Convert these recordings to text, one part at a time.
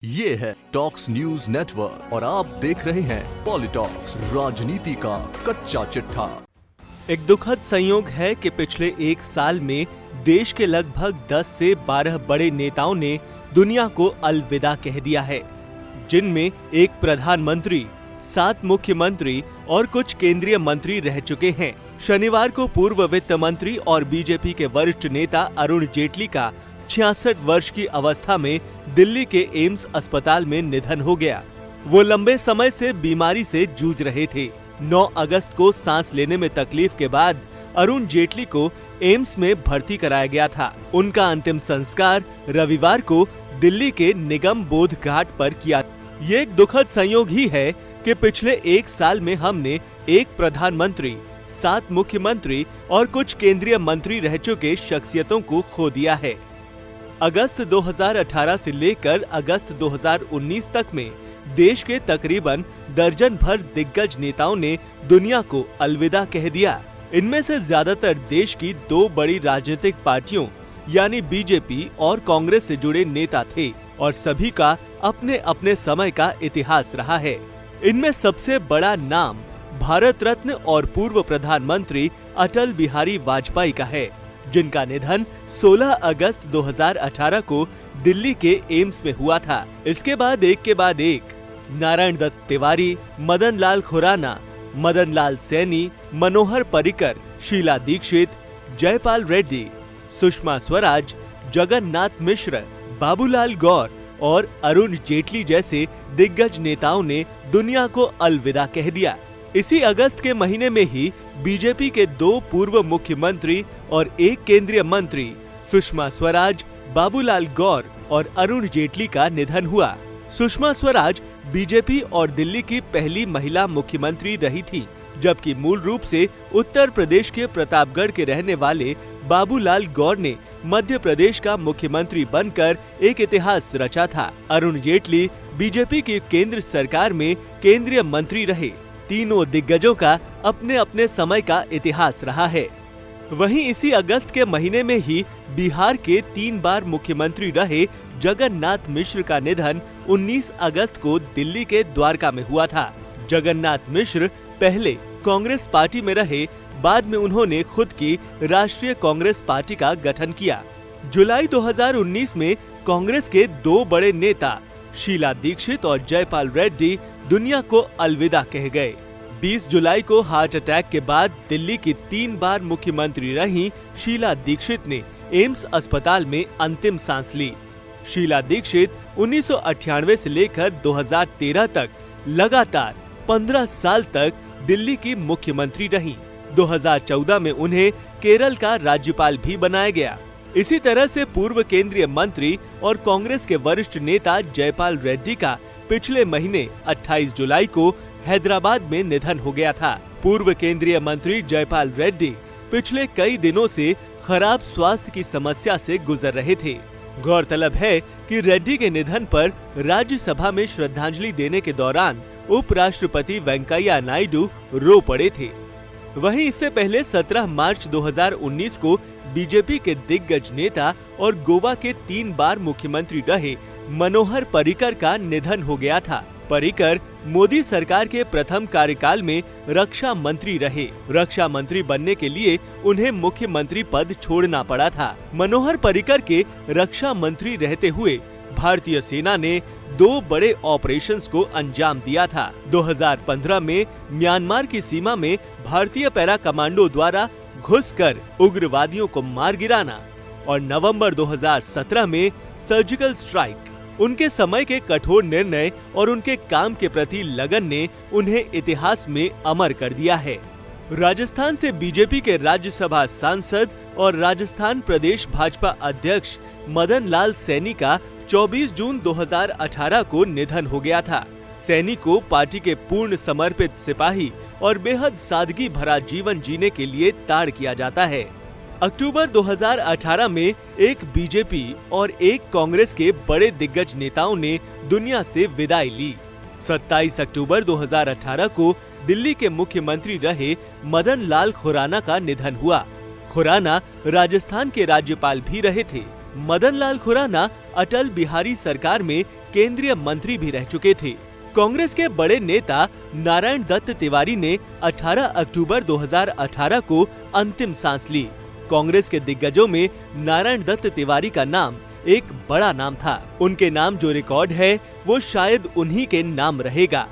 ये है talks news network और आप देख रहे हैं पॉलिटॉक्स, राजनीति का कच्चा चिट्ठा। एक दुखद संयोग है कि पिछले एक साल में देश के लगभग 10 से 12 बड़े नेताओं ने दुनिया को अलविदा कह दिया है, जिनमें एक प्रधानमंत्री, 7 मुख्यमंत्री और कुछ केंद्रीय मंत्री रह चुके हैं। शनिवार को पूर्व वित्त मंत्री और बीजेपी के वरिष्ठ नेता अरुण जेटली का 66 वर्ष की अवस्था में दिल्ली के एम्स अस्पताल में निधन हो गया। वो लंबे समय से बीमारी से जूझ रहे थे। 9 अगस्त को सांस लेने में तकलीफ के बाद अरुण जेटली को एम्स में भर्ती कराया गया था। उनका अंतिम संस्कार रविवार को दिल्ली के निगम बोध घाट पर किया। ये एक दुखद संयोग ही है कि पिछले एक साल में हमने एक प्रधानमंत्री, 7 मुख्यमंत्री और कुछ केंद्रीय मंत्री रह चुके शख्सियतों को खो दिया है। अगस्त 2018 से लेकर अगस्त 2019 तक में देश के तकरीबन दर्जन भर दिग्गज नेताओं ने दुनिया को अलविदा कह दिया। इनमें से ज्यादातर देश की 2 बड़ी राजनीतिक पार्टियों यानी बीजेपी और कांग्रेस से जुड़े नेता थे और सभी का अपने अपने समय का इतिहास रहा है। इनमें सबसे बड़ा नाम भारत रत्न और पूर्व प्रधानमंत्री अटल बिहारी वाजपेयी का है, जिनका निधन 16 अगस्त 2018 को दिल्ली के एम्स में हुआ था। इसके बाद एक के बाद एक नारायण दत्त तिवारी, मदन लाल खुराना, मदन लाल सैनी, मनोहर पर्रिकर, शीला दीक्षित, जयपाल रेड्डी, सुषमा स्वराज, जगन्नाथ मिश्र, बाबूलाल गौर और अरुण जेटली जैसे दिग्गज नेताओं ने दुनिया को अलविदा कह दिया। इसी अगस्त के महीने में ही बीजेपी के 2 पूर्व मुख्यमंत्री और एक केंद्रीय मंत्री सुषमा स्वराज, बाबूलाल गौर और अरुण जेटली का निधन हुआ। सुषमा स्वराज बीजेपी और दिल्ली की पहली महिला मुख्यमंत्री रही थी, जबकि मूल रूप से उत्तर प्रदेश के प्रतापगढ़ के रहने वाले बाबूलाल गौर ने मध्य प्रदेश का मुख्यमंत्री बनकर एक इतिहास रचा था। अरुण जेटली बीजेपी की केंद्र सरकार में केंद्रीय मंत्री रहे। तीनों दिग्गजों का अपने अपने समय का इतिहास रहा है। वहीं इसी अगस्त के महीने में ही बिहार के 3 बार मुख्यमंत्री रहे जगन्नाथ मिश्र का निधन 19 अगस्त को दिल्ली के द्वारका में हुआ था। जगन्नाथ मिश्र पहले कांग्रेस पार्टी में रहे, बाद में उन्होंने खुद की राष्ट्रीय कांग्रेस पार्टी का गठन किया। जुलाई 2019 में कांग्रेस के 2 बड़े नेता शीला दीक्षित और जयपाल रेड्डी दुनिया को अलविदा कह गए। 20 जुलाई को हार्ट अटैक के बाद दिल्ली की 3 बार मुख्यमंत्री रही शीला दीक्षित ने एम्स अस्पताल में अंतिम सांस ली। शीला दीक्षित 1998 से लेकर 2013 तक लगातार 15 साल तक दिल्ली की मुख्यमंत्री रहीं। 2014 में उन्हें केरल का राज्यपाल भी बनाया गया। इसी तरह से पूर्व केंद्रीय मंत्री और कांग्रेस के वरिष्ठ नेता जयपाल रेड्डी का पिछले महीने 28 जुलाई को हैदराबाद में निधन हो गया था। पूर्व केंद्रीय मंत्री जयपाल रेड्डी पिछले कई दिनों से खराब स्वास्थ्य की समस्या से गुजर रहे थे। गौरतलब है कि रेड्डी के निधन पर राज्यसभा में श्रद्धांजलि देने के दौरान उपराष्ट्रपति वेंकैया नायडू रो पड़े थे। वहीं इससे पहले 17 मार्च 2019 को बीजेपी के दिग्गज नेता और गोवा के 3 बार मुख्यमंत्री रहे मनोहर पर्रिकर का निधन हो गया था। पर्रिकर मोदी सरकार के प्रथम कार्यकाल में रक्षा मंत्री रहे। रक्षा मंत्री बनने के लिए उन्हें मुख्यमंत्री पद छोड़ना पड़ा था। मनोहर पर्रिकर के रक्षा मंत्री रहते हुए भारतीय सेना ने 2 बड़े ऑपरेशंस को अंजाम दिया था। 2015 में म्यांमार की सीमा में भारतीय पैरा कमांडो द्वारा घुसकर उग्रवादियों को मार गिराना और नवंबर 2017 में सर्जिकल स्ट्राइक। उनके समय के कठोर निर्णय और उनके काम के प्रति लगन ने उन्हें इतिहास में अमर कर दिया है। राजस्थान से बीजेपी के राज्यसभा सांसद और राजस्थान प्रदेश भाजपा अध्यक्ष मदन लाल सैनी का 24 जून 2018 को निधन हो गया था। सैनी को पार्टी के पूर्ण समर्पित सिपाही और बेहद सादगी भरा जीवन जीने के लिए ताड़ किया जाता है। अक्टूबर 2018 में एक बीजेपी और एक कांग्रेस के बड़े दिग्गज नेताओं ने दुनिया से विदाई ली। 27 अक्टूबर 2018 को दिल्ली के मुख्यमंत्री रहे मदन लाल खुराना का निधन हुआ। खुराना राजस्थान के राज्यपाल भी रहे थे। मदन लाल खुराना अटल बिहारी सरकार में केंद्रीय मंत्री भी रह चुके थे। कांग्रेस के बड़े नेता नारायण दत्त तिवारी ने 18 अक्टूबर 2018 को अंतिम सांस ली। कांग्रेस के दिग्गजों में नारायण दत्त तिवारी का नाम एक बड़ा नाम था। उनके नाम जो रिकॉर्ड है वो शायद उन्हीं के नाम रहेगा।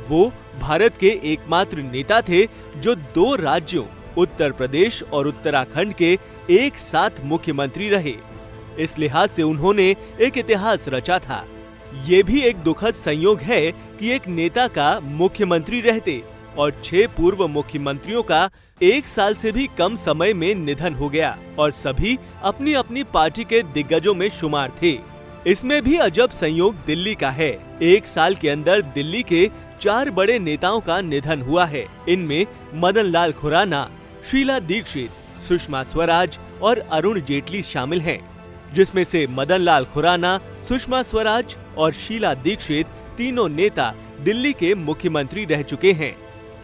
वो भारत के एकमात्र नेता थे जो 2 राज्यों उत्तर प्रदेश और उत्तराखंड के एक साथ मुख्यमंत्री रहे। इस लिहाज से उन्होंने एक इतिहास रचा था। ये भी एक दुखद संयोग है कि एक नेता का मुख्यमंत्री रहते और 6 पूर्व मुख्यमंत्रियों का 1 साल से भी कम समय में निधन हो गया और सभी अपनी अपनी पार्टी के दिग्गजों में शुमार थे। इसमें भी अजब संयोग दिल्ली का है। 1 साल के अंदर दिल्ली के 4 बड़े नेताओं का निधन हुआ है। इनमें मदन लाल खुराना, शीला दीक्षित, सुषमा स्वराज और अरुण जेटली शामिल हैं, जिसमें से मदन लाल खुराना, सुषमा स्वराज और शीला दीक्षित तीनों नेता दिल्ली के मुख्यमंत्री रह चुके हैं,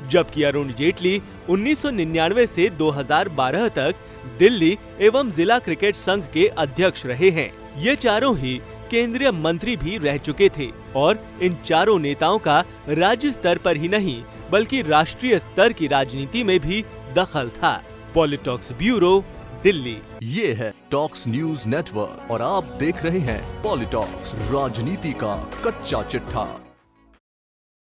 जबकि अरुण जेटली 1999 से 2012 तक दिल्ली एवं जिला क्रिकेट संघ के अध्यक्ष रहे हैं। ये चारों ही केंद्रीय मंत्री भी रह चुके थे और इन चारों नेताओं का राज्य स्तर पर ही नहीं बल्कि राष्ट्रीय स्तर की राजनीति में भी दखल था। पॉलिटॉक्स ब्यूरो, दिल्ली। ये है टॉक्स न्यूज नेटवर्क और आप देख रहे हैं पॉलिटॉक्स, राजनीति का कच्चा चिट्ठा।